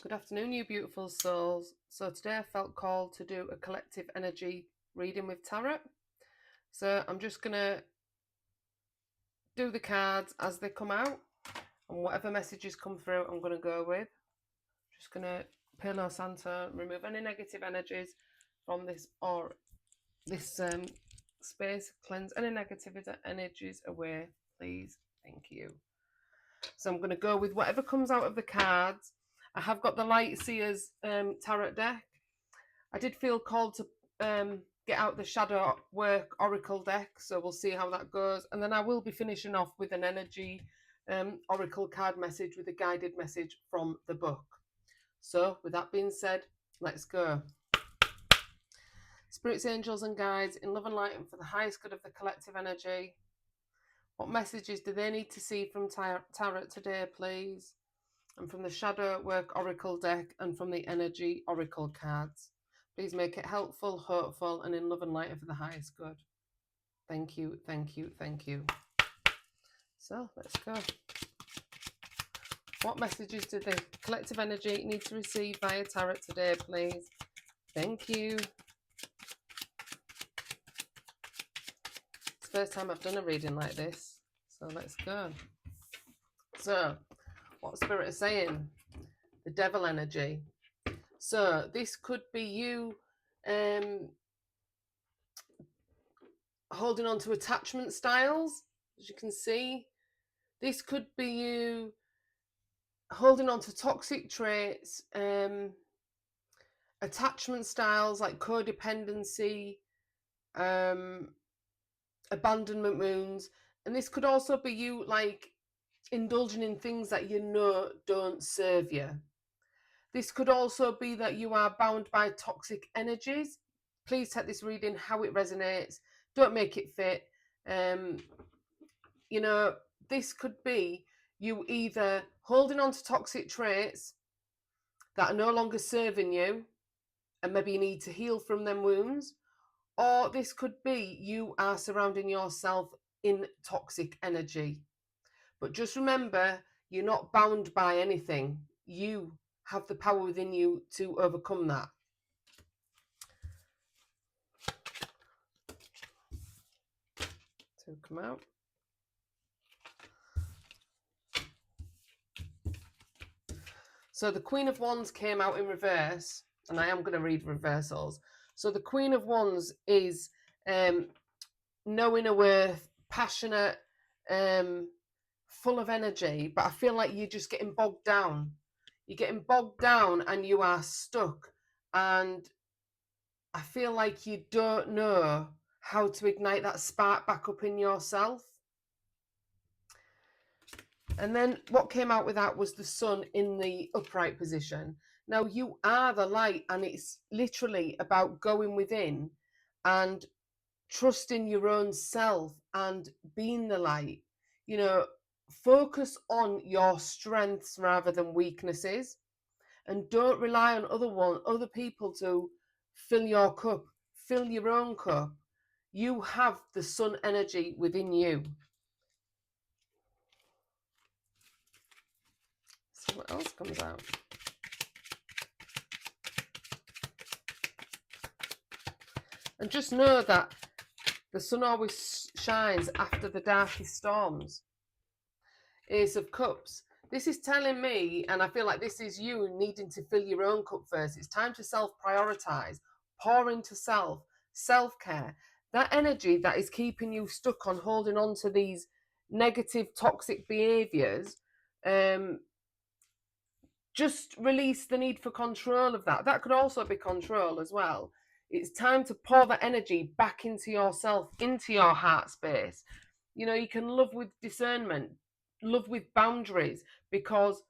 Good afternoon, you beautiful souls. So today I felt called to do a collective energy reading with tarot. So I'm just going to do the cards as they come out, and whatever messages come through, I'm going to go with. Just going to Palo Santo, remove any negative energies from this space, cleanse any negative energies away, please. Thank you. So I'm going to go with whatever comes out of the cards. I have got the Light Seers tarot deck. I did feel called to get out the Shadow Work Oracle deck, so we'll see how that goes. And then I will be finishing off with an energy Oracle card message with a guided message from the book. So, with that being said, let's go. Spirits, angels, and guides, in love and light and for the highest good of the collective energy, what messages do they need to see from tarot today, please? And from the Shadow Work Oracle deck and from the Energy Oracle cards. Please make it helpful, hopeful, and in love and light and for the highest good. Thank you, thank you, thank you. So, let's go. What messages do the collective energy need to receive via tarot today, please? Thank you. It's the first time I've done a reading like this, so let's go. So, what Spirit is saying? The Devil energy. So, this could be you holding on to attachment styles, as you can see. This could be you holding on to toxic traits, attachment styles like codependency, abandonment wounds. And this could also be you like indulging in things that you know don't serve you. This could also be that you are bound by toxic energies. Please take this reading how it resonates. Don't make it fit. This could be you either holding on to toxic traits that are no longer serving you, and maybe you need to heal from them wounds, or this could be you are surrounding yourself in toxic energy. But just remember, you're not bound by anything. You have the power within you to overcome that. So come out. So the Queen of Wands came out in reverse, and I am going to read reversals. So the Queen of Wands is knowing her worth, passionate, full of energy, but I feel like you're just getting bogged down. You're getting bogged down and you are stuck. And I feel like you don't know how to ignite that spark back up in yourself. And then what came out with that was the sun in the upright position. Now you are the light, and it's literally about going within and trusting your own self and being the light. Focus on your strengths rather than weaknesses, and don't rely on other people to fill your cup. Fill your own cup. You have the sun energy within you. See what else comes out. And just know that the sun always shines after the darkest storms. Ace of Cups. This is telling me, and I feel like this is you needing to fill your own cup first. It's time to self-prioritize, pour into self-care. That energy that is keeping you stuck on holding on to these negative, toxic behaviors, just release the need for control of that. That could also be control as well. It's time to pour that energy back into yourself, into your heart space. You can love with discernment, love with boundaries, because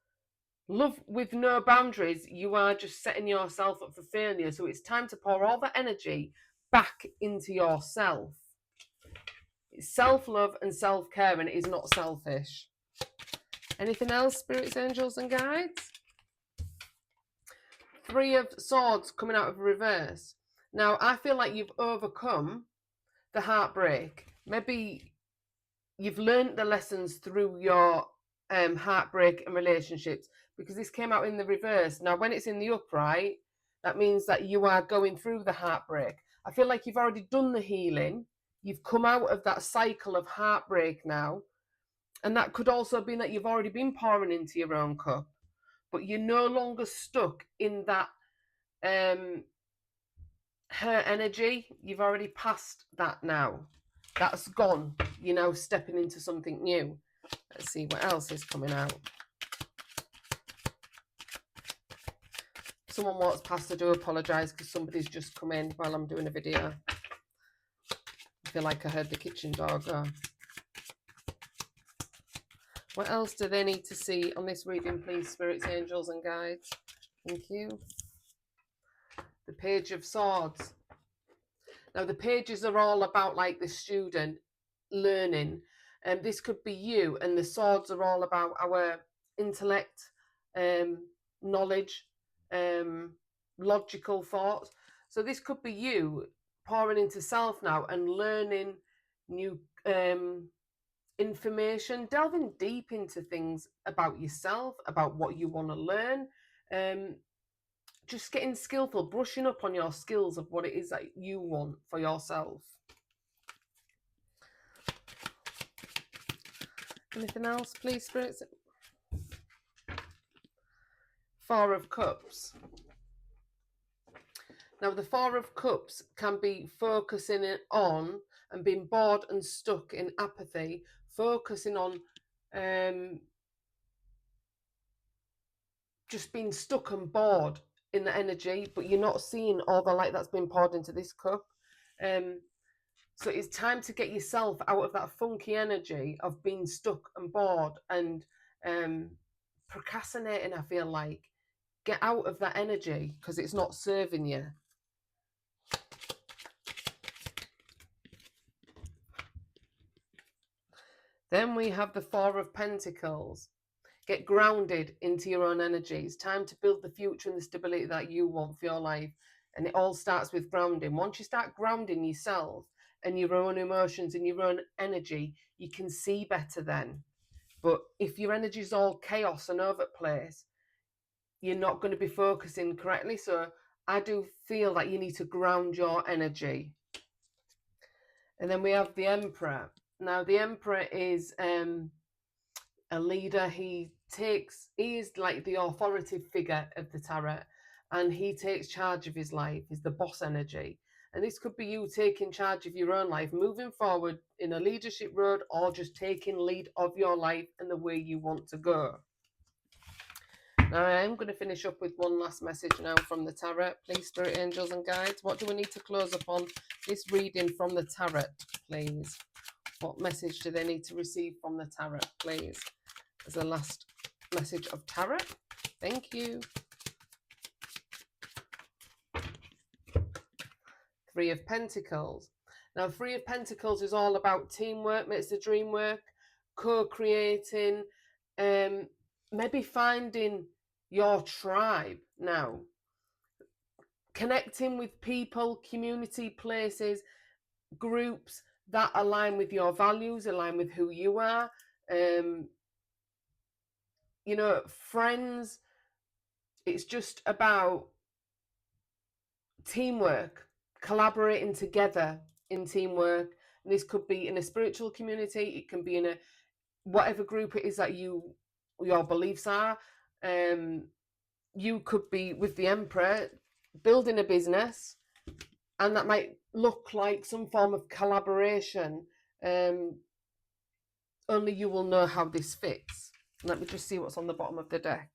love with no boundaries, you are just setting yourself up for failure. So it's time to pour all that energy back into yourself. It's self-love and self-care, and it is not selfish. Anything else, spirits, angels, and guides? Three of Swords coming out of reverse. Now, I feel like you've overcome the heartbreak. Maybe you've learned the lessons through your heartbreak and relationships, because this came out in the reverse. Now, when it's in the upright, that means that you are going through the heartbreak. I feel like you've already done the healing. You've come out of that cycle of heartbreak now. And that could also be that you've already been pouring into your own cup, but you're no longer stuck in that hurt energy. You've already passed that now. That's gone. You're now stepping into something new. Let's see what else is coming out. Someone walks past, I do apologise because somebody's just come in while I'm doing a video. I feel like I heard the kitchen door go. What else do they need to see on this reading, please, spirits, angels and guides? Thank you. The Page of Swords. Now, the pages are all about like the student learning. And this could be you, and the swords are all about our intellect, knowledge, logical thoughts. So this could be you pouring into self now and learning new information, delving deep into things about yourself, about what you want to learn, just getting skillful, brushing up on your skills of what it is that you want for yourself. Anything else, please, spirits? Four of Cups. Now, the Four of Cups can be focusing on and being bored and stuck in apathy, focusing on just being stuck and bored in the energy, but you're not seeing all the light that's been poured into this cup. So it's time to get yourself out of that funky energy of being stuck and bored and procrastinating, I feel like. Get out of that energy because it's not serving you. Then we have the Four of Pentacles. Get grounded into your own energy. It's time to build the future and the stability that you want for your life. And it all starts with grounding. Once you start grounding yourself and your own emotions and your own energy, you can see better then. But if your energy is all chaos and over place, you're not going to be focusing correctly. So I do feel that you need to ground your energy. And then we have the Emperor. Now, the Emperor is a leader. He is like the authoritative figure of the tarot, and he takes charge of his life. He's the boss energy. And this could be you taking charge of your own life, moving forward in a leadership road, or just taking lead of your life and the way you want to go. Now, I am going to finish up with one last message now from the tarot. Please, spirit, angels and guides, what do we need to close upon this reading from the tarot, please? What message do they need to receive from the tarot, please? As a last message of tarot. Thank you. Three of Pentacles. Now, Three of Pentacles is all about teamwork, makes the dream work, co-creating, maybe finding your tribe now. Connecting with people, community, places, groups that align with your values, align with who you are. You know, friends. It's just about teamwork, collaborating together in teamwork. And this could be in a spiritual community. It can be in a whatever group it is that your beliefs are. You could be with the Emperor building a business, and that might look like some form of collaboration. Only you will know how this fits. Let me just see what's on the bottom of the deck.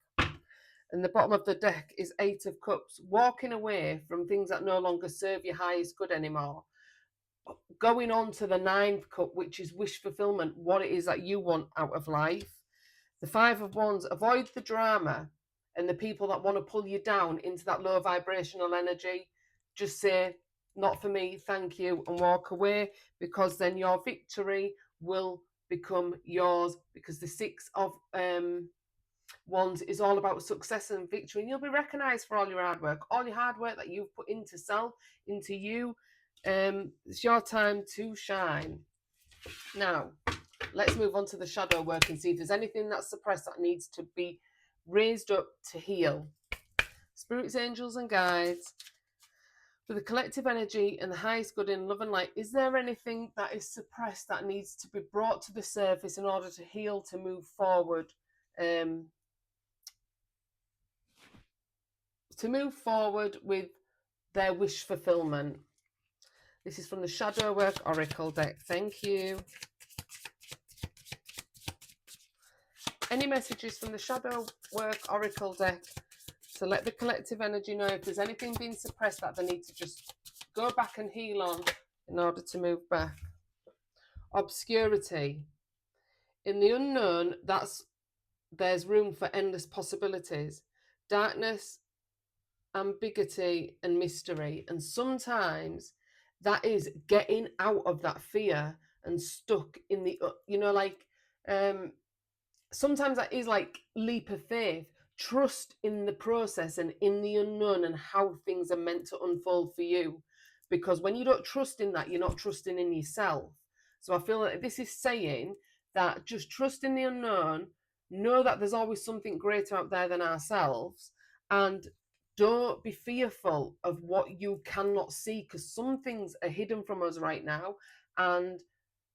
And the bottom of the deck is Eight of Cups. Walking away from things that no longer serve your highest good anymore. Going on to the Ninth Cup, which is wish fulfillment, what it is that you want out of life. The Five of Wands. Avoid the drama and the people that want to pull you down into that low vibrational energy. Just say, not for me, thank you, and walk away, because then your victory will become yours, because the Six of Wands is all about success and victory, and you'll be recognized for all your hard work that you've put into self, into you. It's your time to shine. Now, let's move on to the shadow work and see if there's anything that's suppressed that needs to be raised up to heal. Spirits, angels, and guides, for the collective energy and the highest good in love and light, is there anything that is suppressed that needs to be brought to the surface in order to heal, to move forward? To move forward with their wish fulfillment. This is from the Shadow Work Oracle deck. Thank you. Any messages from the Shadow Work Oracle deck to let the collective energy know if there's anything being suppressed that they need to just go back and heal on in order to move back. Obscurity. In the unknown, there's room for endless possibilities. Darkness, ambiguity, and mystery. And sometimes that is getting out of that fear and stuck in the, sometimes that is like leap of faith. Trust in the process and in the unknown and how things are meant to unfold for you. Because when you don't trust in that, you're not trusting in yourself. So I feel like this is saying that just trust in the unknown, know that there's always something greater out there than ourselves, and don't be fearful of what you cannot see, because some things are hidden from us right now, and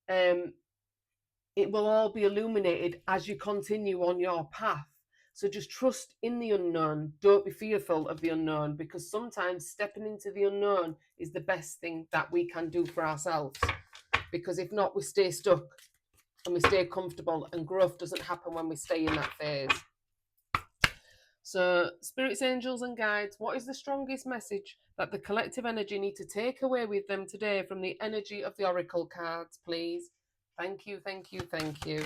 it will all be illuminated as you continue on your path. So just trust in the unknown. Don't be fearful of the unknown, because sometimes stepping into the unknown is the best thing that we can do for ourselves. Because if not, we stay stuck and we stay comfortable, and growth doesn't happen when we stay in that phase. So, spirits, angels, and guides, what is the strongest message that the collective energy need to take away with them today from the energy of the oracle cards, please? Thank you, thank you, thank you.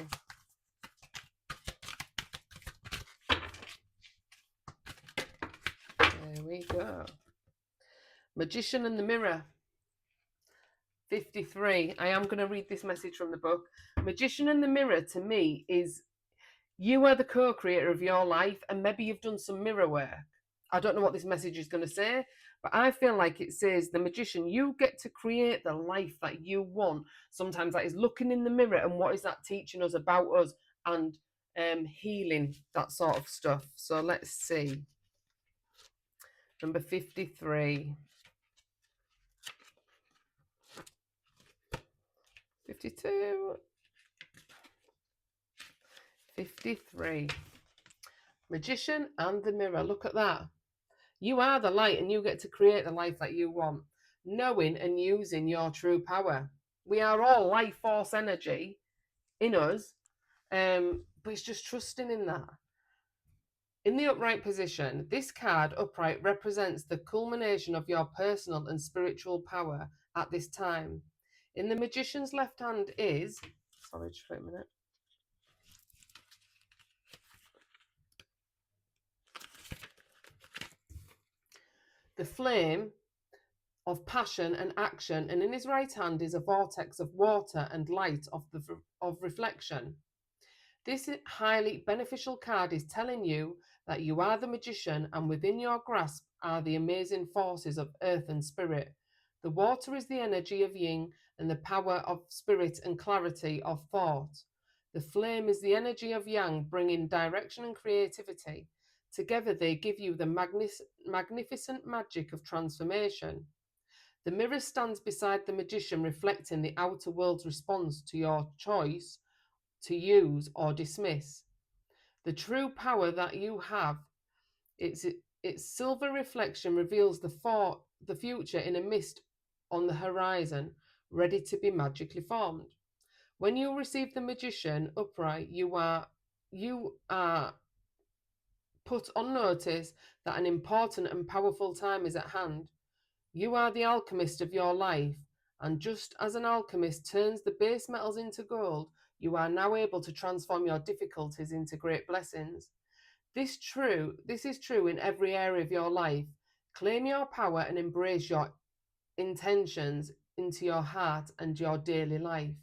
There we go. Magician and the Mirror. 53. I am going to read this message from the book. Magician and the Mirror, to me, is you are the co-creator of your life, and maybe you've done some mirror work. I don't know what this message is going to say, but I feel like it says, the magician, you get to create the life that you want. Sometimes that is looking in the mirror and what is that teaching us about us, and healing, that sort of stuff. So let's see. Number 53. 52. 53. Magician and the Mirror. Look at that. You are the light, and you get to create the life that you want, knowing and using your true power. We are all life force energy in us, but it's just trusting in that. In the upright position, this card, upright, represents the culmination of your personal and spiritual power at this time. In the magician's left hand is, sorry, just wait a minute. The flame of passion and action, and in his right hand is a vortex of water and light of reflection. This highly beneficial card is telling you that you are the magician, and within your grasp are the amazing forces of earth and spirit. The water is the energy of yin and the power of spirit and clarity of thought. The flame is the energy of yang, bringing direction and creativity. Together they give you the magnificent magic of transformation. The mirror stands beside the magician, reflecting the outer world's response to your choice to use or dismiss. The true power that you have, its silver reflection reveals the future in a mist on the horizon, ready to be magically formed. When you receive the magician upright, you are put on notice that an important and powerful time is at hand. You are the alchemist of your life, and just as an alchemist turns the base metals into gold, you are now able to transform your difficulties into great blessings. This is true in every area of your life. Claim your power and embrace your intentions into your heart and your daily life.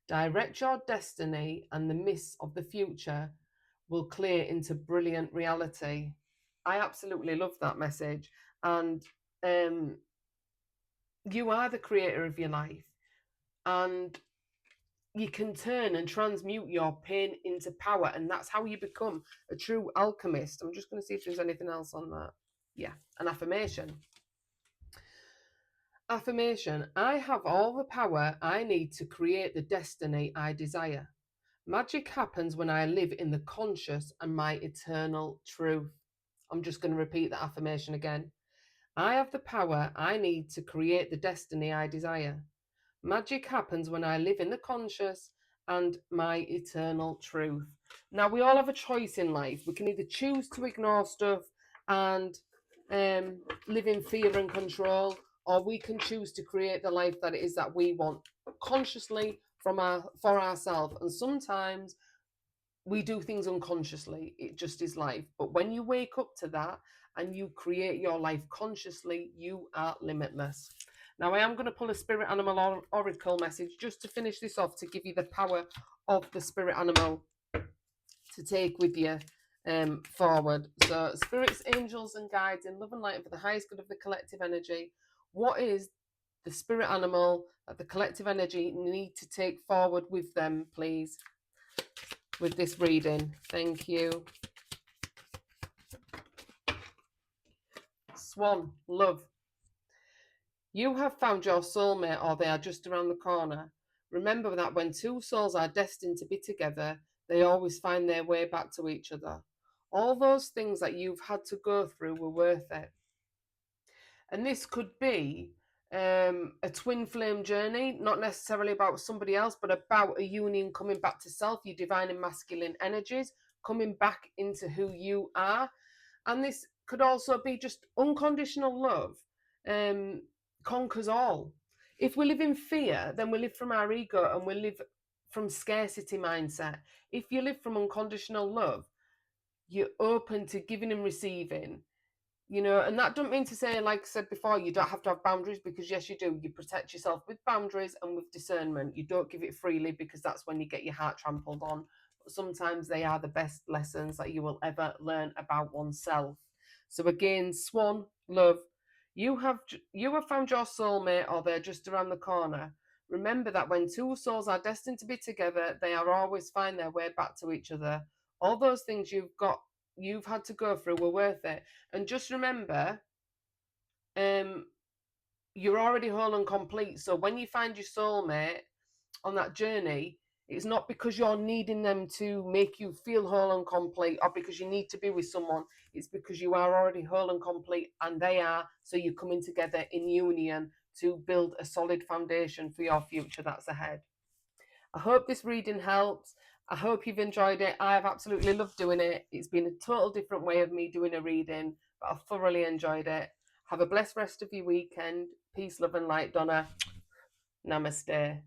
Direct your destiny, and the mists of the future will clear into brilliant reality. I absolutely love that message. And you are the creator of your life, and you can turn and transmute your pain into power, and that's how you become a true alchemist. I'm just going to see if there's anything else on that. Yeah, an affirmation. Affirmation: I have all the power I need to create the destiny I desire. Magic happens when I live in the conscious and my eternal truth. I'm just going to repeat that affirmation again. I have the power I need to create the destiny I desire. Magic happens when I live in the conscious and my eternal truth. Now, we all have a choice in life. We can either choose to ignore stuff and live in fear and control, or we can choose to create the life that it is that we want consciously for ourselves. And sometimes we do things unconsciously. It just is life. But when you wake up to that and you create your life consciously, you are limitless. Now, I am going to pull a spirit animal oracle message just to finish this off, to give you the power of the spirit animal to take with you forward. So, spirits, angels, and guides in love and light and for the highest good of the collective energy. What is the spirit animal that the collective energy need to take forward with them, please, with this reading? Thank you. Swan, love. You have found your soulmate, or they are just around the corner. Remember that when two souls are destined to be together, they always find their way back to each other. All those things that you've had to go through were worth it. And this could be a twin flame journey, not necessarily about somebody else, but about a union coming back to self, your divine and masculine energies, coming back into who you are. And this could also be just unconditional love. Conquers all. If we live in fear, then we live from our ego and we live from scarcity mindset. If you live from unconditional love, you're open to giving and receiving, and that don't mean to say, like I said before, you don't have to have boundaries, because yes, you do. You protect yourself with boundaries and with discernment. You don't give it freely, because that's when you get your heart trampled on. But sometimes they are the best lessons that you will ever learn about oneself. So again, Swan, love. You have found your soulmate, or they're just around the corner. Remember that when two souls are destined to be together, they are always find their way back to each other. All those things you've had to go through were worth it. And just remember, you're already whole and complete. So when you find your soulmate on that journey, it's not because you're needing them to make you feel whole and complete, or because you need to be with someone. It's because you are already whole and complete, and they are. So you're coming together in union to build a solid foundation for your future that's ahead. I hope this reading helps. I hope you've enjoyed it. I have absolutely loved doing it. It's been a total different way of me doing a reading, but I've thoroughly enjoyed it. Have a blessed rest of your weekend. Peace, love, and light, Donna. Namaste.